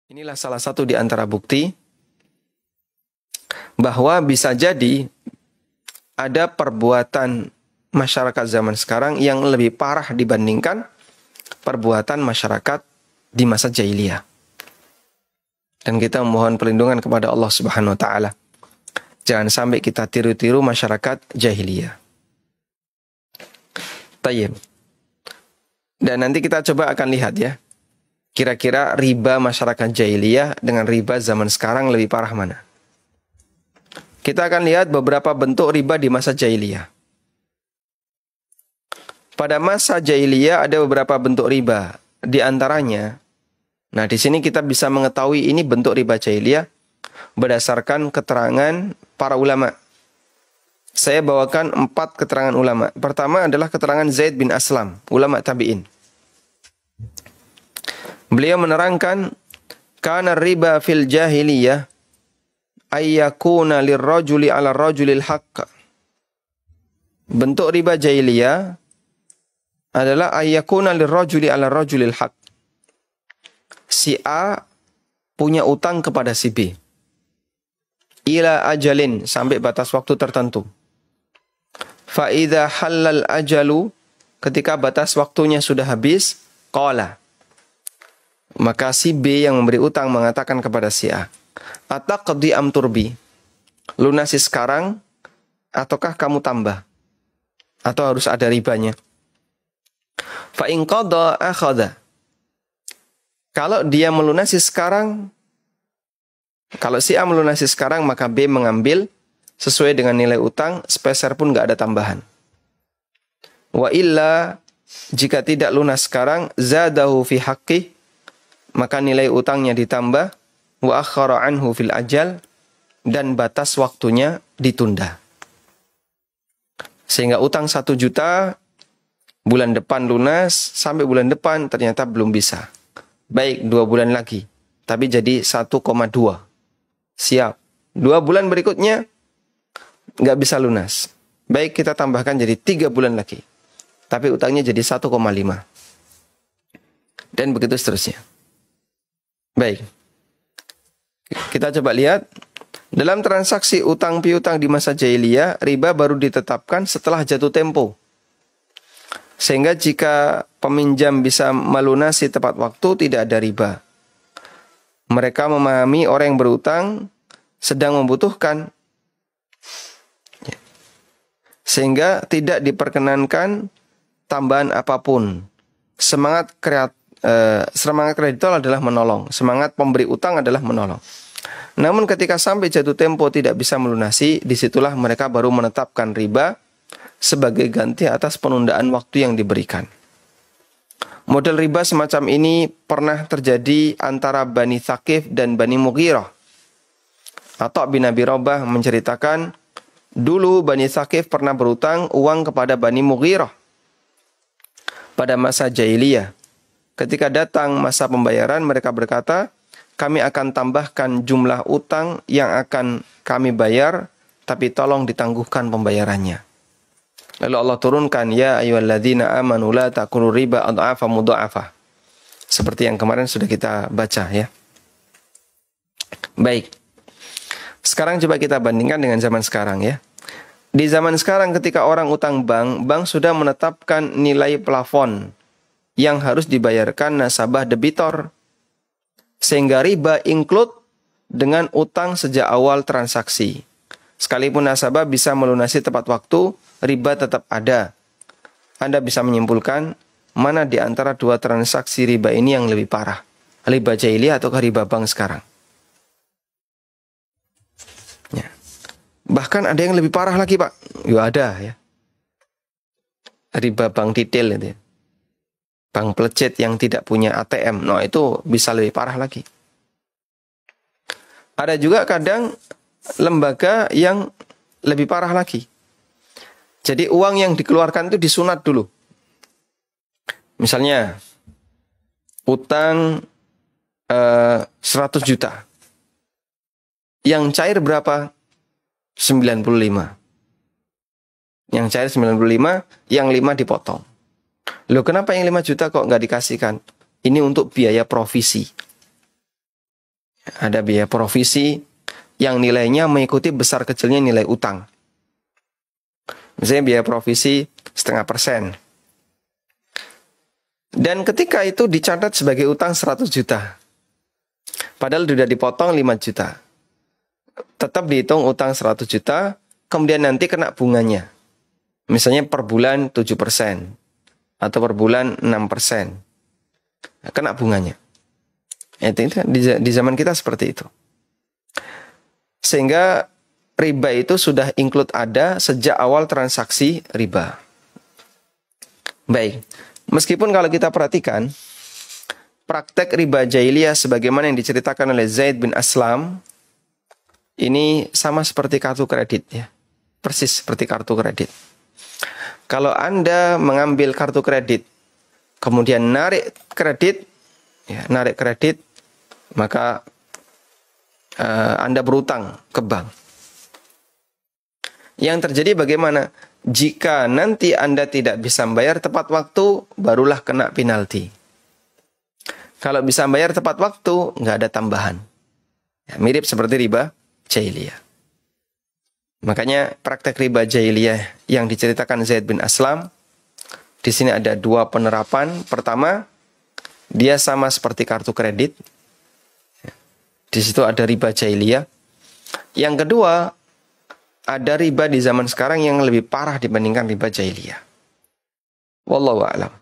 Inilah salah satu di antara bukti bahwa bisa jadi ada perbuatan masyarakat zaman sekarang yang lebih parah dibandingkan perbuatan masyarakat di masa jahiliyah. Dan kita memohon perlindungan kepada Allah Subhanahu wa taala. Jangan sampai kita tiru-tiru masyarakat jahiliyah. Tayyib. Dan nanti kita coba akan lihat ya. Kira-kira riba masyarakat jahiliyah dengan riba zaman sekarang lebih parah mana? Kita akan lihat beberapa bentuk riba di masa jahiliyah. Pada masa jahiliyah ada beberapa bentuk riba. Di antaranya, nah di sini kita bisa mengetahui ini bentuk riba jahiliyah berdasarkan keterangan para ulama. Saya bawakan 4 keterangan ulama. Pertama adalah keterangan Zaid bin Aslam, ulama tabi'in. Beliau menerangkan, kana riba fil jahiliyah ayyakuna lirrajuli ala rajulil haqq. Bentuk riba jahiliyah adalah ayyakuna lirrajuli ala rajulil haqq. Si A punya utang kepada si B. Ila ajalin, sampai batas waktu tertentu. Fa idza halal ajalu, ketika batas waktunya sudah habis, qala, maka si B yang memberi utang mengatakan kepada si A, ataqdi am turbi, lunasi sekarang ataukah kamu tambah, atau harus ada ribanya. Fa in qada akhadha, kalau dia melunasi sekarang, kalau si A melunasi sekarang, maka B mengambil sesuai dengan nilai utang, sepeser pun nggak ada tambahan. Wa illa, jika tidak lunas sekarang, zadahu fi haqqih, maka nilai utangnya ditambah, wa akhara anhu fil ajal, dan batas waktunya ditunda. Sehingga utang 1 juta, bulan depan lunas, sampai bulan depan ternyata belum bisa. Baik 2 bulan lagi, tapi jadi 1,2. Siap. 2 bulan berikutnya, nggak bisa lunas. Baik kita tambahkan jadi 3 bulan lagi. Tapi utangnya jadi 1,5. Dan begitu seterusnya. Baik. Kita coba lihat. Dalam transaksi utang piutang di masa jahiliyah, riba baru ditetapkan setelah jatuh tempo. Sehingga jika peminjam bisa melunasi tepat waktu, tidak ada riba. Mereka memahami orang yang berutang sedang membutuhkan, sehingga tidak diperkenankan tambahan apapun. Semangat kreditor adalah menolong. Semangat pemberi utang adalah menolong. Namun ketika sampai jatuh tempo tidak bisa melunasi, disitulah mereka baru menetapkan riba sebagai ganti atas penundaan waktu yang diberikan. Model riba semacam ini pernah terjadi antara Bani Thaqif dan Bani Mughirah. Atha bin Abi Rabah menceritakan, dulu Bani Thaqif pernah berutang uang kepada Bani Mughirah pada masa jahiliyah. Ketika datang masa pembayaran, mereka berkata, kami akan tambahkan jumlah utang yang akan kami bayar, tapi tolong ditangguhkan pembayarannya. Lalu Allah turunkan, ya ayyuhalladzina amanu la ta'kulu riba adhafa mudha'afa. Seperti yang kemarin sudah kita baca ya. Baik. Sekarang coba kita bandingkan dengan zaman sekarang ya. Di zaman sekarang ketika orang utang bank, bank sudah menetapkan nilai plafon yang harus dibayarkan nasabah debitor. Sehingga riba include dengan utang sejak awal transaksi. Sekalipun nasabah bisa melunasi tepat waktu, riba tetap ada. Anda bisa menyimpulkan mana di antara 2 transaksi riba ini yang lebih parah. Riba jahiliyah atau riba bank sekarang? Ya. Bahkan ada yang lebih parah lagi, Pak. Ya ada ya. Riba bank detail itu ya. Bank pelecet yang tidak punya ATM. Nah itu bisa lebih parah lagi. Ada juga kadang lembaga yang lebih parah lagi. Jadi uang yang dikeluarkan itu disunat dulu. Misalnya utang 100 juta. Yang cair berapa? 95. Yang cair 95, yang 5 dipotong. Loh kenapa yang 5 juta kok nggak dikasihkan? Ini untuk biaya provisi. Ada biaya provisi yang nilainya mengikuti besar kecilnya nilai utang. Misalnya biaya provisi 0,5%. Dan ketika itu dicatat sebagai utang 100 juta. Padahal sudah dipotong 5 juta. Tetap dihitung utang 100 juta, kemudian nanti kena bunganya. Misalnya per bulan 7% atau per bulan 6%. Kena bunganya. Itu di zaman kita seperti itu. Sehingga riba itu sudah include ada sejak awal transaksi riba. Baik. Meskipun kalau kita perhatikan praktek riba jahiliyah sebagaimana yang diceritakan oleh Zaid bin Aslam ini sama seperti kartu kredit ya. Persis seperti kartu kredit. Kalau Anda mengambil kartu kredit kemudian narik kredit maka Anda berutang ke bank. Yang terjadi bagaimana? Jika nanti Anda tidak bisa membayar tepat waktu, barulah kena penalti. Kalau bisa membayar tepat waktu, nggak ada tambahan. Ya, mirip seperti riba jahiliyah. Makanya praktek riba jahiliyah yang diceritakan Zaid bin Aslam, di sini ada dua penerapan. Pertama, dia sama seperti kartu kredit. Di situ ada riba jahiliyah. Yang kedua, ada riba di zaman sekarang yang lebih parah dibandingkan riba jahiliyah. Wallahu a'lam.